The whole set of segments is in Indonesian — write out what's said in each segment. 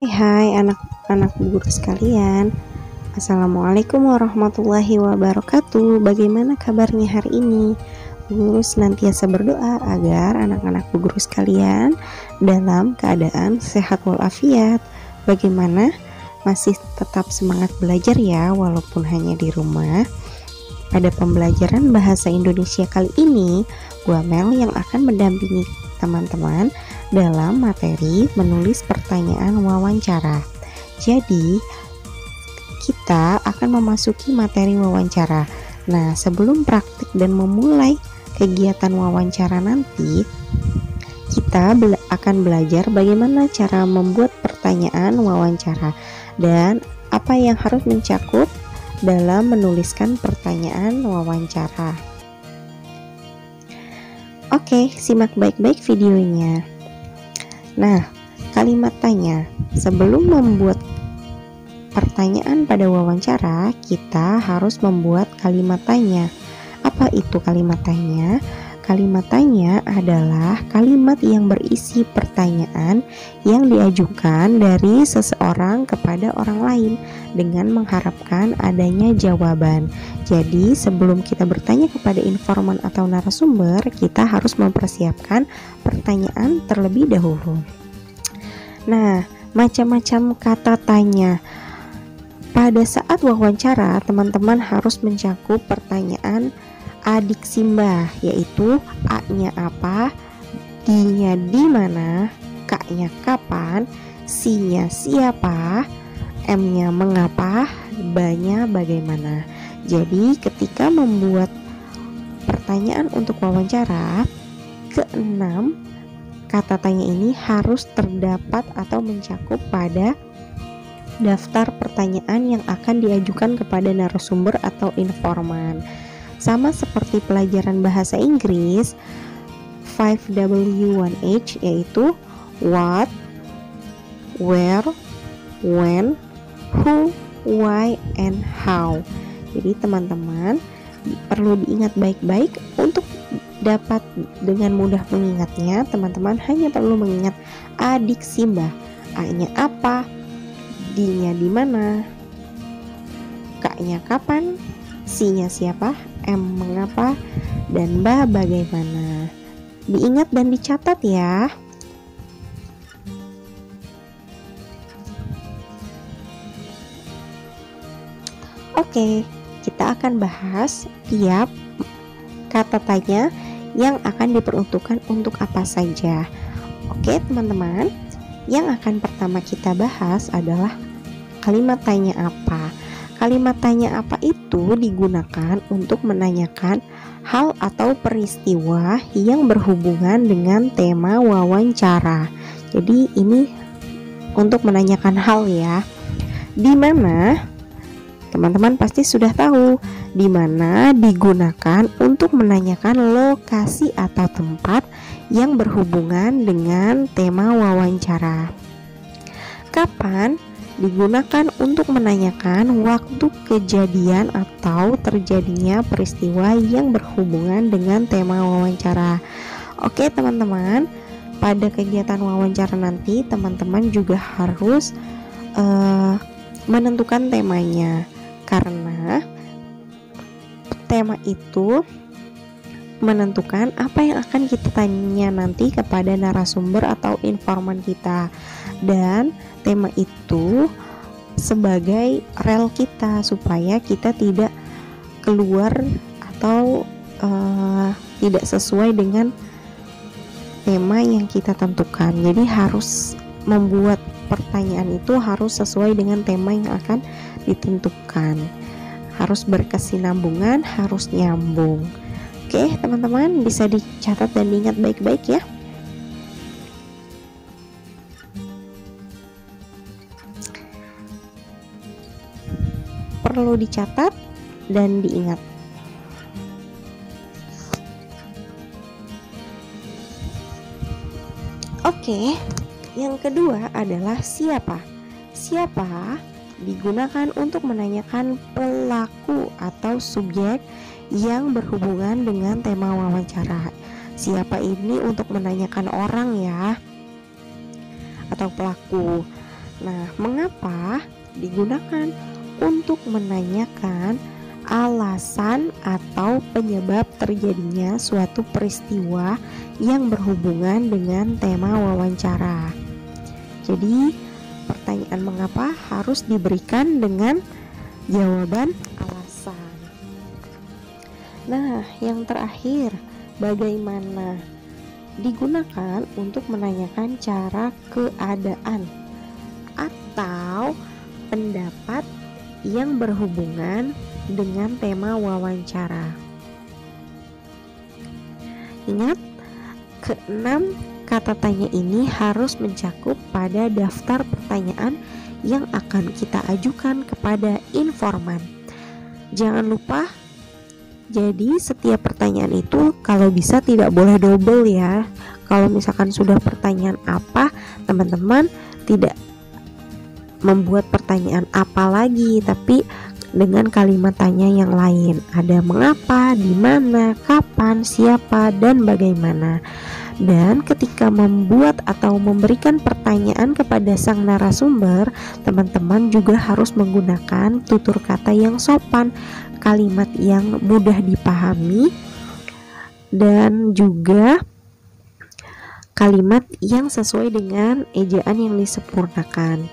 Hai anak-anak guru sekalian. Assalamualaikum warahmatullahi wabarakatuh. Bagaimana kabarnya hari ini? Guru senantiasa berdoa agar anak-anak guru sekalian dalam keadaan sehat walafiat. Bagaimana? Masih tetap semangat belajar ya walaupun hanya di rumah? Pada pembelajaran bahasa Indonesia kali ini, Bu Amel yang akan mendampingi teman-teman dalam materi menulis pertanyaan wawancara. Jadi, kita akan memasuki materi wawancara. Nah, sebelum praktik dan memulai kegiatan wawancara nanti, kita akan belajar bagaimana cara membuat pertanyaan wawancara dan apa yang harus mencakup dalam menuliskan pertanyaan wawancara. Oke, simak baik-baik videonya. Nah, kalimat tanya. Sebelum membuat pertanyaan pada wawancara, kita harus membuat kalimat tanya. Apa itu kalimat tanya? Kalimat tanya adalah kalimat yang berisi pertanyaan yang diajukan dari seseorang kepada orang lain dengan mengharapkan adanya jawaban. Jadi, sebelum kita bertanya kepada informan atau narasumber, kita harus mempersiapkan pertanyaan terlebih dahulu. Nah, macam-macam kata tanya. Pada saat wawancara, teman-teman harus mencakup pertanyaan adik Simba, yaitu A-nya apa, D-nya di mana, K-nya kapan, C-nya siapa, M-nya mengapa, B-nya bagaimana. Jadi ketika membuat pertanyaan untuk wawancara, keenam kata tanya ini harus terdapat atau mencakup pada daftar pertanyaan yang akan diajukan kepada narasumber atau informan. Sama seperti pelajaran bahasa Inggris 5W1H, yaitu what, where, when, who, why, and how. Jadi teman-teman perlu diingat baik-baik. Untuk dapat dengan mudah mengingatnya, teman-teman hanya perlu mengingat adik Simba. A-nya apa, D-nya di mana, K-nya kapan, C-nya siapa, M mengapa, dan B bagaimana. Diingat dan dicatat ya. Oke, kita akan bahas tiap kata tanya yang akan diperuntukkan untuk apa saja. Oke teman-teman, yang akan pertama kita bahas adalah kalimat tanya apa. Kalimat tanya apa itu digunakan untuk menanyakan hal atau peristiwa yang berhubungan dengan tema wawancara. Jadi ini untuk menanyakan hal ya. Di mana? Teman-teman pasti sudah tahu di mana digunakan untuk menanyakan lokasi atau tempat yang berhubungan dengan tema wawancara. Kapan? Digunakan untuk menanyakan waktu kejadian atau terjadinya peristiwa yang berhubungan dengan tema wawancara. Oke teman-teman, pada kegiatan wawancara nanti teman-teman juga harus menentukan temanya, karena tema itu menentukan apa yang akan kita tanya nanti kepada narasumber atau informan kita, dan tema itu sebagai rel kita supaya kita tidak keluar atau tidak sesuai dengan tema yang kita tentukan. Jadi harus membuat pertanyaan itu harus sesuai dengan tema yang akan ditentukan, harus berkesinambungan, harus nyambung. Oke teman-teman, bisa dicatat dan diingat baik-baik ya. Perlu dicatat dan diingat. Oke, yang kedua adalah siapa. Siapa digunakan untuk menanyakan pelaku atau subjek yang berhubungan dengan tema wawancara. Siapa ini untuk menanyakan orang ya, atau pelaku. Nah, mengapa digunakan untuk menanyakan alasan atau penyebab terjadinya suatu peristiwa yang berhubungan dengan tema wawancara. Jadi, pertanyaan mengapa harus diberikan dengan jawaban alasan. Nah, yang terakhir, bagaimana digunakan untuk menanyakan cara keadaan atau pendapat yang berhubungan dengan tema wawancara. Ingat, keenam kata tanya ini harus mencakup pada daftar pertanyaan yang akan kita ajukan kepada informan. Jangan lupa, jadi setiap pertanyaan itu kalau bisa tidak boleh double ya. Kalau misalkan sudah pertanyaan apa, teman-teman tidak membuat pertanyaan apa lagi, tapi dengan kalimat tanya yang lain. Ada mengapa, di mana, kapan, siapa, dan bagaimana. Dan ketika membuat atau memberikan pertanyaan kepada sang narasumber, teman-teman juga harus menggunakan tutur kata yang sopan, kalimat yang mudah dipahami, dan juga kalimat yang sesuai dengan ejaan yang disempurnakan.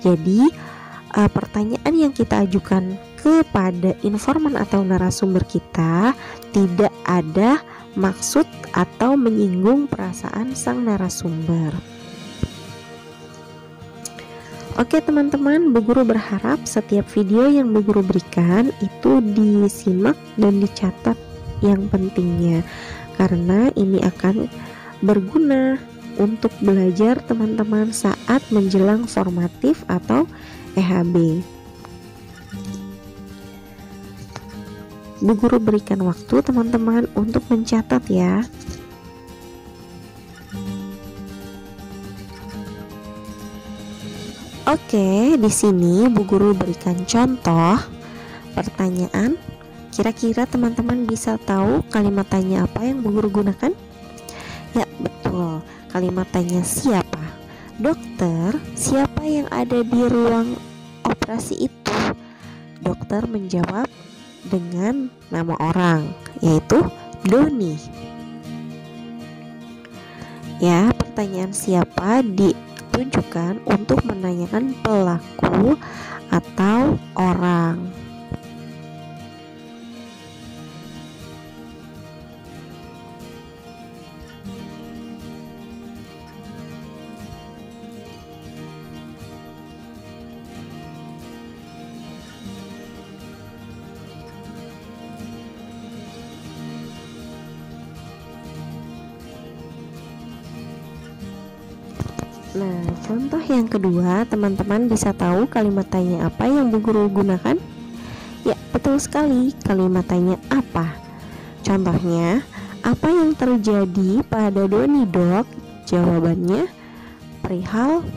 Jadi, pertanyaan yang kita ajukan kepada informan atau narasumber kita tidak ada maksud atau menyinggung perasaan sang narasumber. Oke teman-teman, Bu Guru berharap setiap video yang Bu Guru berikan itu disimak dan dicatat yang pentingnya, karena ini akan berguna untuk belajar teman-teman saat menjelang formatif atau EHB. Bu Guru berikan waktu teman-teman untuk mencatat ya. Oke, di sini Bu Guru berikan contoh pertanyaan. Kira-kira teman-teman bisa tahu kalimat tanya apa yang Bu Guru gunakan? Ya, betul. Kalimat tanya siapa? Dokter, siapa yang ada di ruang operasi itu? Dokter menjawab dengan nama orang, yaitu Doni. Ya, pertanyaan siapa ditujukan untuk menanyakan pelaku atau orang. Nah, contoh yang kedua, teman-teman bisa tahu kalimat tanya apa yang Bu Guru gunakan? Ya, betul sekali, kalimat tanya apa. Contohnya, apa yang terjadi pada Doni, Dok? Jawabannya, perihal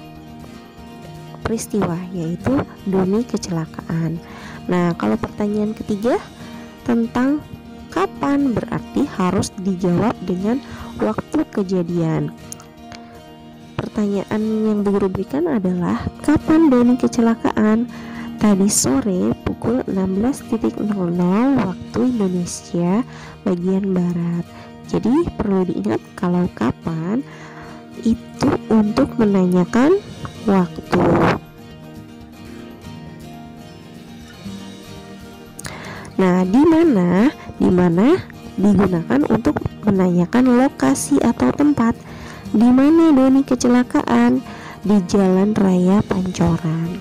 peristiwa, yaitu Doni kecelakaan. Nah, kalau pertanyaan ketiga tentang kapan, berarti harus dijawab dengan waktu kejadian. Pertanyaan yang Bu Guru berikan adalah kapan Doni kecelakaan? Tadi sore pukul 16.00 waktu Indonesia bagian Barat. Jadi perlu diingat kalau kapan itu untuk menanyakan waktu. Nah, di mana digunakan untuk menanyakan lokasi atau tempat. Di mana Doni kecelakaan? Di Jalan Raya Pancoran.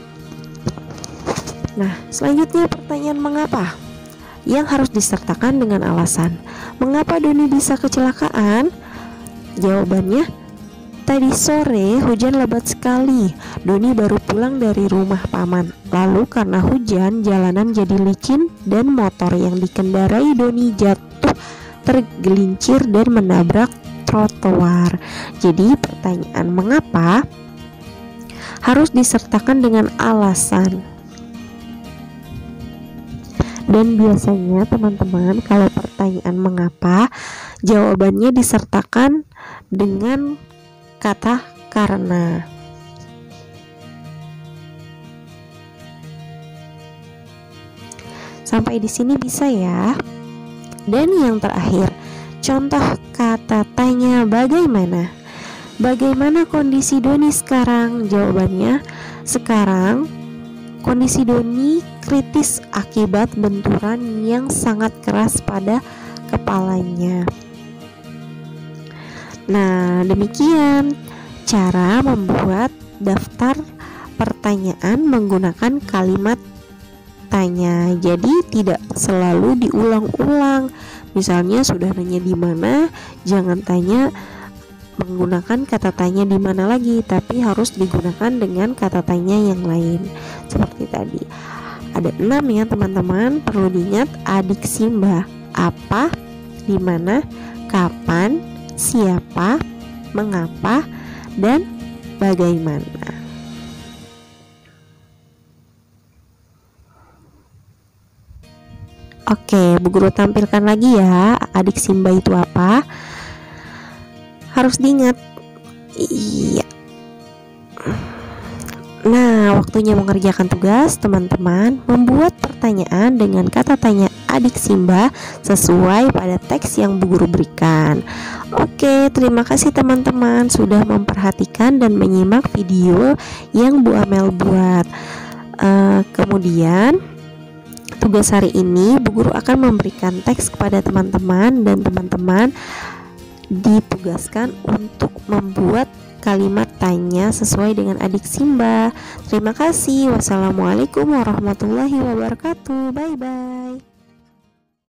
Nah, selanjutnya pertanyaan mengapa yang harus disertakan dengan alasan. Mengapa Doni bisa kecelakaan? Jawabannya, tadi sore hujan lebat sekali. Doni baru pulang dari rumah paman. Lalu karena hujan, jalanan jadi licin dan motor yang dikendarai Doni jatuh, tergelincir dan menabrak trotoar. Jadi pertanyaan mengapa harus disertakan dengan alasan. Dan biasanya teman-teman kalau pertanyaan mengapa, jawabannya disertakan dengan kata karena. Sampai di sini bisa ya. Dan yang terakhir, contoh kata tanya bagaimana. Bagaimana kondisi Doni sekarang? Jawabannya, sekarang kondisi Doni kritis akibat benturan yang sangat keras pada kepalanya. Nah, demikian cara membuat daftar pertanyaan menggunakan kalimat tanya. Jadi tidak selalu diulang-ulang. Misalnya sudah nanya di mana, jangan tanya menggunakan kata tanya di mana lagi, tapi harus digunakan dengan kata tanya yang lain. Seperti tadi. Ada 6 ya teman-teman. Perlu diingat adik Simba. Apa, di mana, kapan, siapa, mengapa, dan bagaimana. Oke, Bu Guru tampilkan lagi ya, adik Simba itu apa? Harus diingat. Iya. Nah, waktunya mengerjakan tugas, teman-teman membuat pertanyaan dengan kata tanya adik Simba sesuai pada teks yang Bu Guru berikan. Oke, terima kasih teman-teman sudah memperhatikan dan menyimak video yang Bu Amel buat. Kemudian tugas hari ini Bu Guru akan memberikan teks kepada teman-teman, dan teman-teman ditugaskan untuk membuat kalimat tanya sesuai dengan adik Simba. Terima kasih. Wassalamualaikum warahmatullahi wabarakatuh. Bye bye.